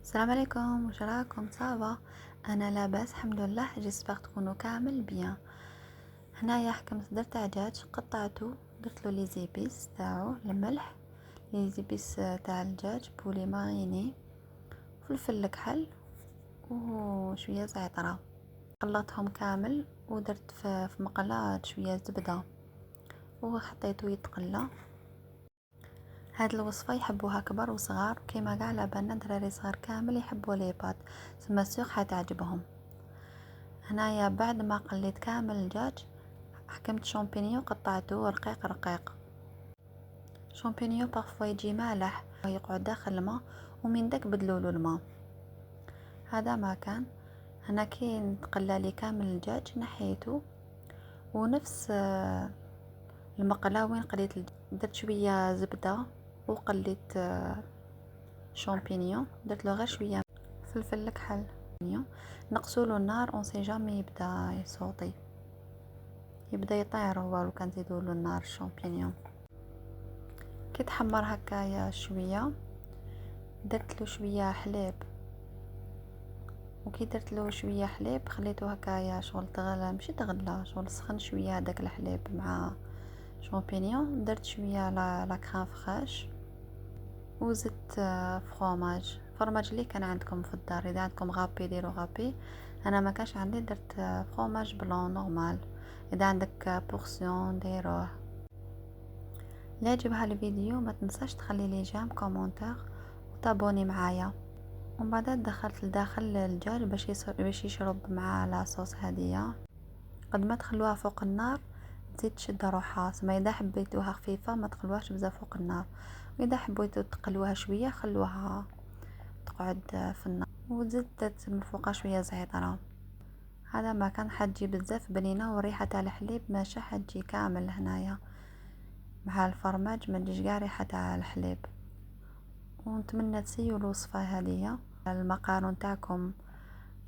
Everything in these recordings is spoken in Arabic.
السلام عليكم، واش راكم؟ صافا، انا لاباس الحمد لله. جيسبر تكونوا كامل بيان. هنايا حكمت درت دجاج، قطعته، درتلو لي زيبيس تاعو، الملح، لي زيبيس تاع الدجاج، بولي ماريني، فلفل الكحل وشويه زعتره. خلطتهم كامل ودرت في مقله شويه زبده وحطيته يتقلى. هاد الوصفه يحبوها كبار وصغار، كيما كاع على بالنا دراري صغار كامل يحبوا لي بات، سما سيغ حتعجبهم. هنايا بعد ما قليت كامل الدجاج حكمت شامبينيون، قطعته رقيق رقيق. شامبينيون بارفوا يجي مالح يقعد داخل الماء، ومن داك بدلولو الماء. هذا ما كان. هنا كي تقلى لي كامل الدجاج نحيته، ونفس المقله وين قليت درت شويه زبده وقليت شامبينيون، درت له غير شويه فلفل الكحل. نقصولو النار اون سي جامي يبدا يصوطي، يبدا يطير هو لو كان نزيدولو النار الشامبينيون. كي تحمر هكايا شويه درت له شويه حليب، وكي درت له شويه حليب خليته هكايا شغل تغلى، ماشي تغلى، شغل سخن شويه هذاك الحليب مع شامبينيون. درت شويه لا كريم فريش وزدت فرماج اللي كان عندكم في الدار. اذا عندكم غابي ديروا غابي، انا ما كانش عندي، درت فرماج بلون نورمال. اذا عندك بورسيون ديروه. لا عجبها الفيديو ما تنساش تخلي لي جيم كومونتير وتابوني معايا. ومن بعد دخلت لداخل الدجاج باش يشرب مع لاصوص هديه. قد ما تخلوها فوق النار تزيد تشد روحها، سما اذا حبيتوها خفيفه ما تخلوهاش بزاف فوق النار، واذا حبيتو تقلوها شويه خلوها تقعد في النار، وزدت من فوقها شويه زعتره. هذا ما كان حتجي بزاف بنينه، وريحه تاع الحليب ماشي حتجي كامل هنايا مع الفرماج، ما تجيش كاع ريحه تاع الحليب. ونتمنى تسيو الوصفه هذه. المقارون تاعكم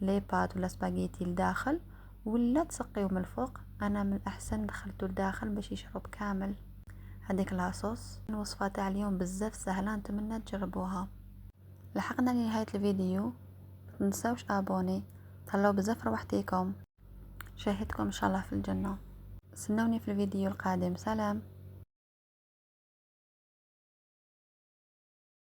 لي بات ولا سباغيتي لداخل ولا تسقيو من الفوق، انا من الاحسن دخلته لداخل باش يشرب كامل هذيك لاصوص. الوصفه تاع اليوم بزاف سهله، نتمنى تجربوها. لحقنا لنهايه الفيديو، متنساوش ابوني، تهلاو بزاف روحتيكم، شاهدكم ان شاء الله في الجنه. استنوني في الفيديو القادم. سلام.